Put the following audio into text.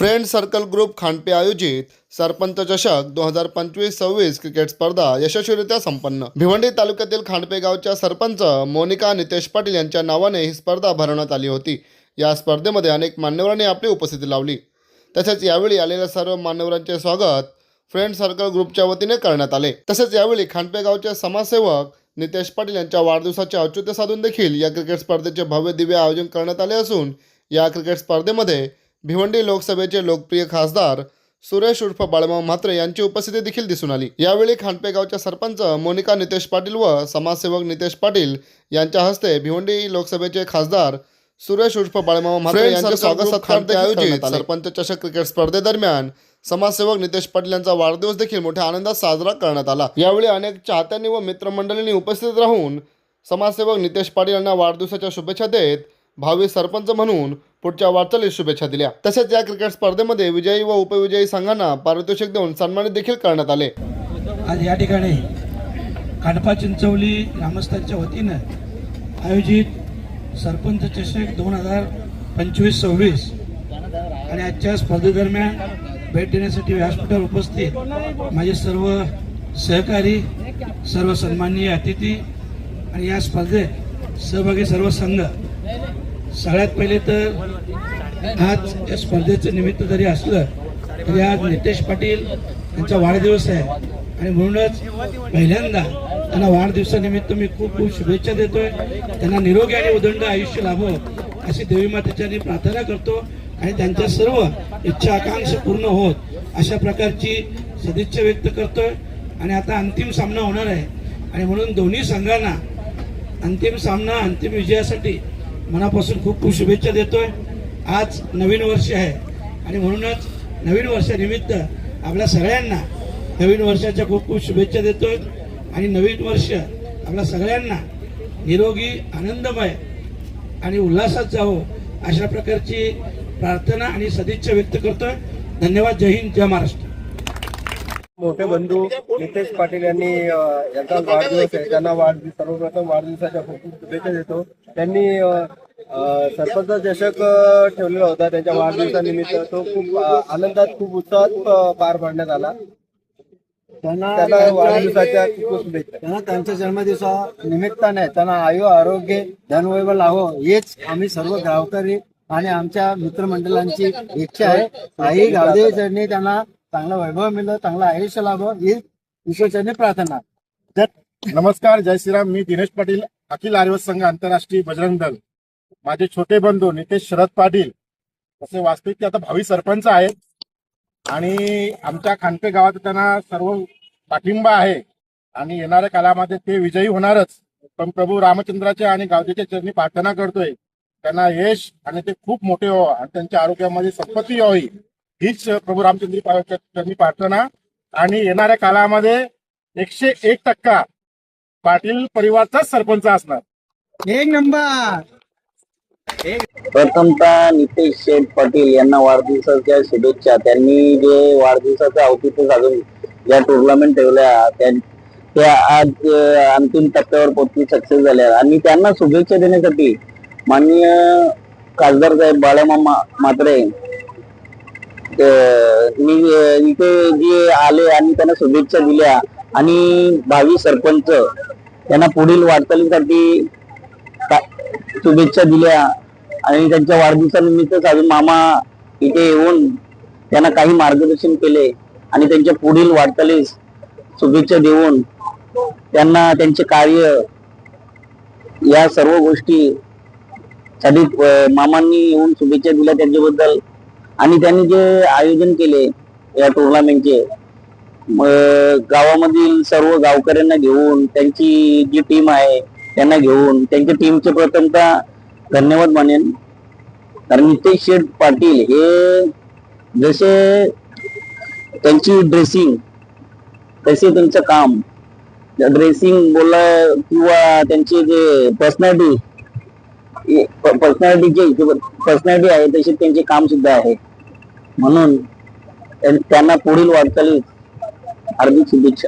Friend circle group खांडपे आयोजित सरपंच चषक 2025-26 cricket स्पर्धा यशस्वीरित्या संपन्न। भिवंडी तालुक्यातील खांडपे गावच्या सरपंच मोनिका नितेश पाटील यांच्या नावाने ही स्पर्धा भरवण्यात आली होती। या स्पर्धेमध्ये अनेक मान्यवरांनी आपली उपस्थिती लावली। तसेच यावेळी आलेल्या सर्व मान्यवरांचे स्वागत फ्रेंड सर्कल ग्रुपच्या वतीने करण्यात आले। तसेच यावेळी खांडपे गावचे समाजसेवक नितेश पाटील यांच्या वाढदिवसाचे औचित्य साधून देखील या क्रिकेट स्पर्धेचे भव्य दिव्य आयोजन करण्यात आले असून या क्रिकेट स्पर्धेमध्ये भिवंडी लोकसभेचे लोकप्रिय खासदार सुरेश उर्फ बाळमामा म्हात्रे यांची उपस्थिती देखील दिसून आली। यावेळी खांडपे गावच्या सरपंच मोनिका नितेश पाटील व समाजसेवक नितेश पाटील यांच्या हस्ते भिवंडी लोकसभेचे खासदार सुरेश उर्फ बाळमामा म्हात्रे यांचे स्वागत सत्कार आयोजित सरपंच चषक क्रिकेट स्पर्धेदरम्यान समाजसेवक नितेश पाटील यांचा वाढदिवस देखील मोठ्या आनंदात साजरा करण्यात आला। यावेळी अनेक चाहत्यांनी व मित्रमंडळींनी उपस्थित राहून समाजसेवक नितेश पाटील यांना वाढदिवसाच्या शुभेच्छा देत भावी सरपंच म्हणून पुढच्या वाटचालीस शुभेच्छा दिल्या। तसेच या क्रिकेट स्पर्धेमध्ये विजयी व उपविजयी संघांना पारितोषिक देऊन सन्मानित देखील करण्यात आले। आज या ठिकाणी खांडपा चिंचवली ग्रामस्थांच्या वतीने आयोजित सरपंच चषक 2025-26 आणि आजच्या स्पर्धेदरम्यान भेट देण्यासाठी व्यासपीठावर उपस्थित माझे सर्व सहकारी, सर्व सन्माननीय अतिथी आणि या स्पर्धेत सहभागी सर्व संघ, सगळ्यात पहिले तर आज या स्पर्धेचं निमित्त जरी असलं तरी आज नितेश पाटील यांचा वाढदिवस आहे आणि म्हणूनच पहिल्यांदा त्यांना वाढदिवसानिमित्त मी खूप खूप शुभेच्छा देतोय। त्यांना निरोगी आणि उदंड आयुष्य लाभो अशी देवी मातेच्या प्रार्थना करतो आणि त्यांच्या सर्व इच्छा आकांक्षा पूर्ण होत अशा प्रकारची सदिच्छा व्यक्त करतोय। आणि आता अंतिम सामना होणार आहे आणि म्हणून दोन्ही संघांना अंतिम विजयासाठी मनापासून खूप खूप शुभेच्छा देतोय। आज नवीन वर्ष आहे आणि म्हणूनच नवीन वर्षानिमित्त आपल्या सगळ्यांना नवीन वर्षाच्या खूप खूप शुभेच्छा देतोय आणि नवीन वर्ष आपल्या सगळ्यांना निरोगी, आनंदमय आणि उल्हासात जावो अशा प्रकारची प्रार्थना आणि सदिच्छा व्यक्त करतोय। धन्यवाद। जय हिंद, जय महाराष्ट्र। मोठे बंधू नितेश पाटील यांनी यांचा वाढदिवस आहे, त्यांना सर्वप्रथम वाढदिवसाच्या खूप खूप शुभेच्छा देतो। त्यांनी सरपंच चषक ठेवलेला होता त्यांच्या वाढदिवसानिमित्त, तो खूप आनंदात खूप उत्साहात पार पाडण्यात आला। त्यांना वाढदिवसाच्या खूप शुभेच्छा। त्यांना त्यांच्या जन्मदिवसा निमित्ताने त्यांना आयु आरोग्य धनवैभव लाभो हेच आम्ही सर्व गावकरी आणि आमच्या मित्रमंडळांची इच्छा आहे। आई गावदेवी चरणी त्यांना चांगला वैभव मिळो, चांगला आयुष्य लाभो ही ईश्वरचरणी प्रार्थना। नमस्कार, जय श्रीराम। मी दिनेश पाटील, अखिल आर्यवैश्य संघ आंतरराष्ट्रीय बजरंग दल। माझे छोटे बंधू नितेश शरद पाटील असे वास्तविक ते आता भावी सरपंच आहेत आणि आमच्या खांडपे गावात त्यांना सर्व पाठिंबा आहे आणि येणाऱ्या काळामध्ये ते विजयी होणारच। पण प्रभू रामचंद्राच्या आणि गावदेवीच्या चरणी प्रार्थना करतोय त्यांना यश आणि ते खूप मोठे हो आणि त्यांच्या आरोग्यामध्ये संपत्ती यावी हीच प्रभू रामचंद्र चरणी प्रार्थना। आणि येणाऱ्या काळामध्ये 101% पाटील परिवारचाच सरपंच असणार। एक नंबर। प्रथमतः नितेश शेठ पाटील यांना वाढदिवसाच्या शुभेच्छा। त्यांनी जे वाढदिवसाचं औचित्य साधून ज्या टुर्नामेंट ठेवल्या त्या आज अंतिम टप्प्यावर पोहोचून सक्सेस झाल्या आणि त्यांना शुभेच्छा देण्यासाठी माननीय खासदार साहेब बाळमामा म्हात्रे इथे जे आले आणि त्यांना शुभेच्छा दिल्या आणि भावी सरपंच त्यांना पुढील वाटचालीसाठी शुभेच्छा दिल्या आणि त्यांच्या वाढदिवसानिमित्त साधून मामा इथे येऊन त्यांना काही मार्गदर्शन केले आणि त्यांच्या पुढील वाटचालीस शुभेच्छा देऊन त्यांना त्यांचे कार्य या सर्व गोष्टी साठी मामांनी येऊन शुभेच्छा दिल्या त्यांच्याबद्दल। आणि त्यांनी जे आयोजन केले या टुर्नामेंटचे गावामधील सर्व गावकऱ्यांना घेऊन त्यांची जी टीम आहे त्यांना घेऊन त्यांच्या टीमचे प्रथमतः धन्यवाद मानेन। कारण नितेश शेठ पाटील हे जसे त्यांची ड्रेसिंग तसे त्यांचं काम, ड्रेसिंग बोला किंवा त्यांचे जे पर्सनॅलिटी आहे तसे त्यांचे काम सुद्धा आहे। म्हणून त्यांना पुढील वाटचालीस हार्दिक शुभेच्छा।